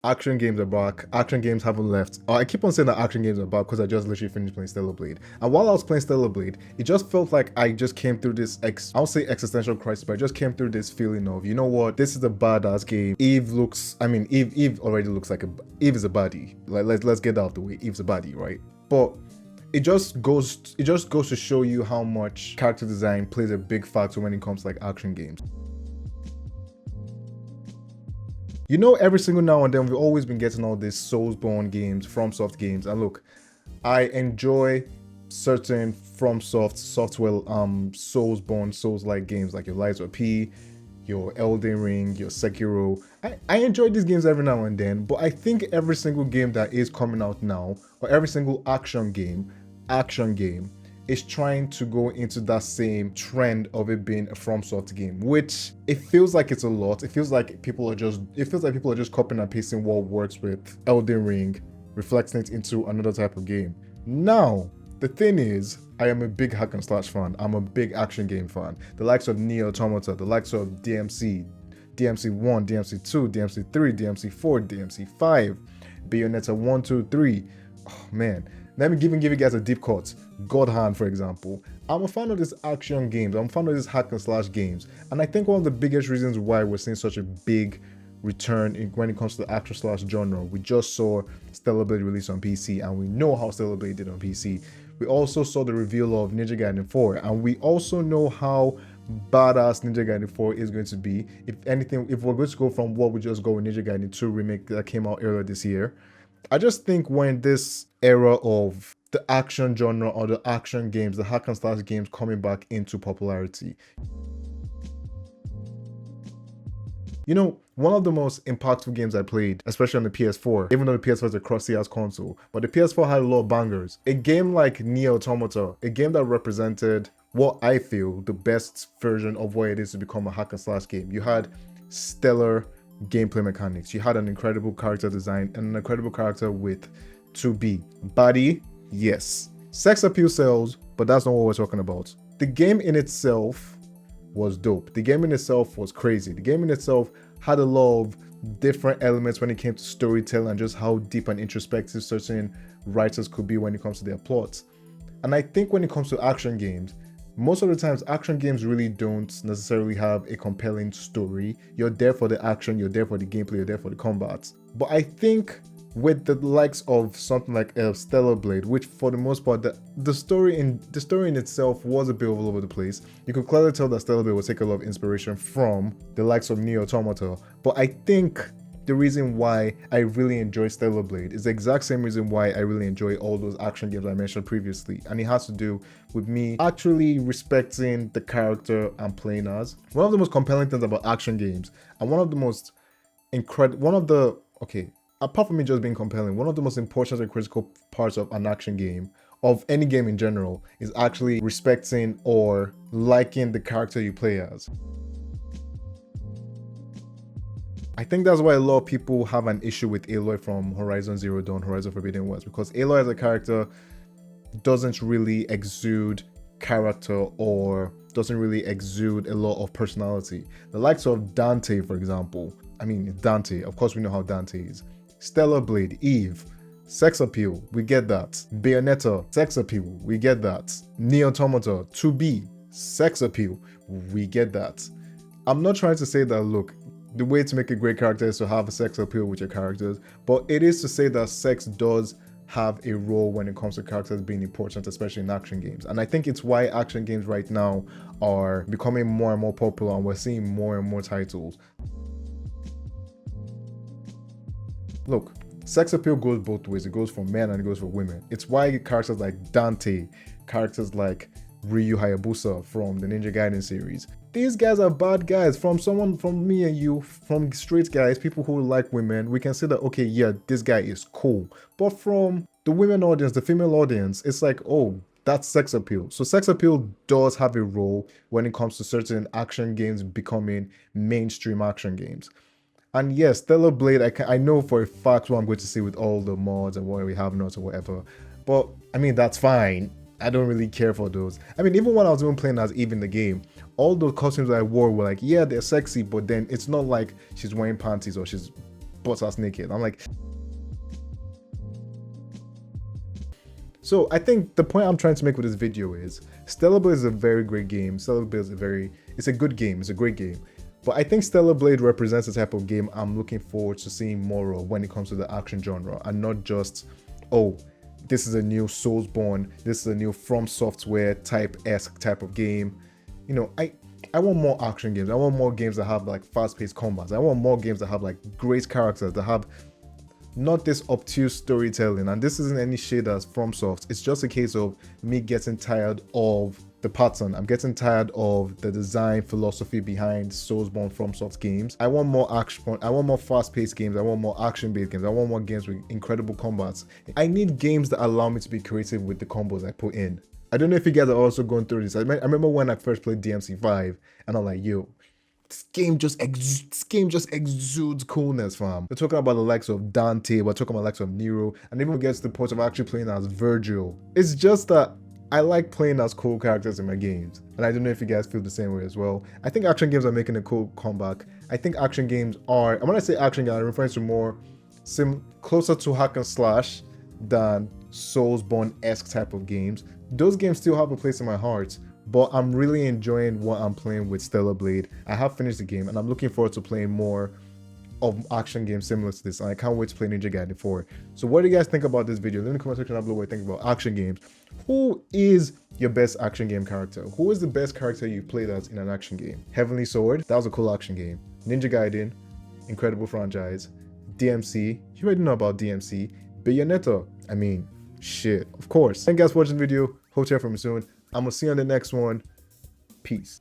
Action games are back. Action games haven't left. I keep on saying that action games are back because I just literally finished playing Stellar Blade. And while I was playing Stellar Blade, it just felt like I just came through this, I don't say existential crisis, but I just came through this feeling of, you know what, this is a badass game. Eve looks, I mean, Eve already looks like Eve is a baddie. Like, let's get that out of the way. Eve's a baddie, right? But it just goes to show you how much character design plays a big factor when it comes to like action games. You know, every single now and then we've always been getting all these Soulsborne games, FromSoft games, and look, I enjoy certain FromSoft software, Soulsborne, Souls-like games like your Lies of P, your Elden Ring, your Sekiro. I enjoy these games every now and then, but I think every single game that is coming out now, or every single action game, is trying to go into that same trend of it being a FromSoft game, which it feels like it's a lot. It feels like people are just copying and pasting what works with Elden Ring, reflecting it into another type of game. Now, the thing is, I am a big hack and slash fan. I'm a big action game fan. The likes of Nier Automata, the likes of DMC, DMC1, DMC2, DMC3, DMC4, DMC5, Bayonetta 1, 2, 3. Oh man. Let me give you guys a deep cut. God Hand, for example. I'm a fan of these action games. I'm a fan of these hack and slash games. And I think one of the biggest reasons why we're seeing such a big return when it comes to the action slash genre, we just saw Stellar Blade release on PC, and we know how Stellar Blade did on PC. We also saw the reveal of Ninja Gaiden 4, and we also know how badass Ninja Gaiden 4 is going to be. If anything, if we're going to go from what we just got with Ninja Gaiden 2 remake that came out earlier this year, I just think when this era of the action genre or the action games, the hack and slash games coming back into popularity. You know, one of the most impactful games I played, especially on the PS4, even though the PS4 is a cross-years console, but the PS4 had a lot of bangers. A game like Nier Automata, a game that represented what I feel the best version of what it is to become a hack and slash game. You had stellar gameplay mechanics, you had an incredible character design and an incredible character with 2B. Body, yes. Sex appeal sells, but that's not what we're talking about. The game in itself was dope. The game in itself was crazy. The game in itself had a lot of different elements when it came to storytelling and just how deep and introspective certain writers could be when it comes to their plots. And I think when it comes to action games, most of the times action games really don't necessarily have a compelling story. You're there for the action, you're there for the gameplay, you're there for the combat. But I think with the likes of something like Stellar Blade, which for the most part, the story in itself was a bit all over the place. You could clearly tell that Stellar Blade will take a lot of inspiration from the likes of Nier Automata. But I think the reason why I really enjoy Stellar Blade is the exact same reason why I really enjoy all those action games I mentioned previously, and it has to do with me actually respecting the character I'm playing as. One of the most compelling things about action games, and one of the most apart from it just being compelling, one of the most important and critical parts of an action game, of any game in general, is actually respecting or liking the character you play as. I think that's why a lot of people have an issue with Aloy from Horizon Zero Dawn, Horizon Forbidden West, because Aloy as a character doesn't really exude character or doesn't really exude a lot of personality. The likes of Dante, for example. I mean, Dante, of course we know how Dante is. Stellar Blade, Eve, sex appeal, we get that. Bayonetta, sex appeal, we get that. Nier Automata, 2B, sex appeal, we get that. I'm not trying to say that, look, the way to make a great character is to have a sex appeal with your characters, but it is to say that sex does have a role when it comes to characters being important, especially in action games. And I think it's why action games right now are becoming more and more popular, and we're seeing more and more titles. Look, sex appeal goes both ways. It goes for men and it goes for women. It's why characters like Dante, characters like Ryu Hayabusa from the Ninja Gaiden series, these guys are bad guys. From me and you, from straight guys, people who like women, we can say that, okay, yeah, this guy is cool. But from the women audience, the female audience, it's like, oh, that's sex appeal. So sex appeal does have a role when it comes to certain action games becoming mainstream action games. And yes, Stellar Blade, I know for a fact what I'm going to see with all the mods and what we have not or whatever. But I mean, that's fine. I don't really care for those. I mean, even when I was even playing as Eve in the game, all those costumes I wore were like, yeah, they're sexy, but then it's not like she's wearing panties or she's butt ass naked. I'm like, so I think the point I'm trying to make with this video is Stellar Blade is a very great game. Stellar Blade is it's a good game. It's a great game. But I think Stellar Blade represents the type of game I'm looking forward to seeing more of when it comes to the action genre, and not just, oh, this is a new Soulsborne, this is a new From Software type-esque type of game. You know, I want more action games. I want more games that have like fast-paced combats. I want more games that have like great characters, that have not this obtuse storytelling. And this isn't any shade as FromSoft. It's just a case of me getting tired of the pattern. I'm getting tired of the design philosophy behind Soulsborne FromSoft games. I want more action. I want more fast-paced games. I want more action-based games. I want more games with incredible combats. I need games that allow me to be creative with the combos I put in. I don't know if you guys are also going through this. I remember when I first played DMC5, and I'm like, yo, this game just exudes coolness, fam. We're talking about the likes of Dante, we're talking about the likes of Nero, and even gets to the point of actually playing as Virgil. It's just that I like playing as cool characters in my games, and I don't know if you guys feel the same way as well. I think action games are making a cool comeback. I think action games are, and when I say action game, I'm referring to more closer to hack and slash than Soulsborne-esque type of games. Those games still have a place in my heart, but I'm really enjoying what I'm playing with Stellar Blade. I have finished the game, and I'm looking forward to playing more of action games similar to this, and I can't wait to play Ninja Gaiden 4. So what do you guys think about this video? Leave in the comment section down below what you think about action games. Who is your best action game character? Who is the best character you played as in an action game? Heavenly Sword, that was a cool action game. Ninja Gaiden, incredible franchise. DMC, you already know about DMC. Bayonetta, I mean, shit, of course. Thank you guys for watching the video. Hope to hear from you soon. I'm gonna see you on the next one. Peace.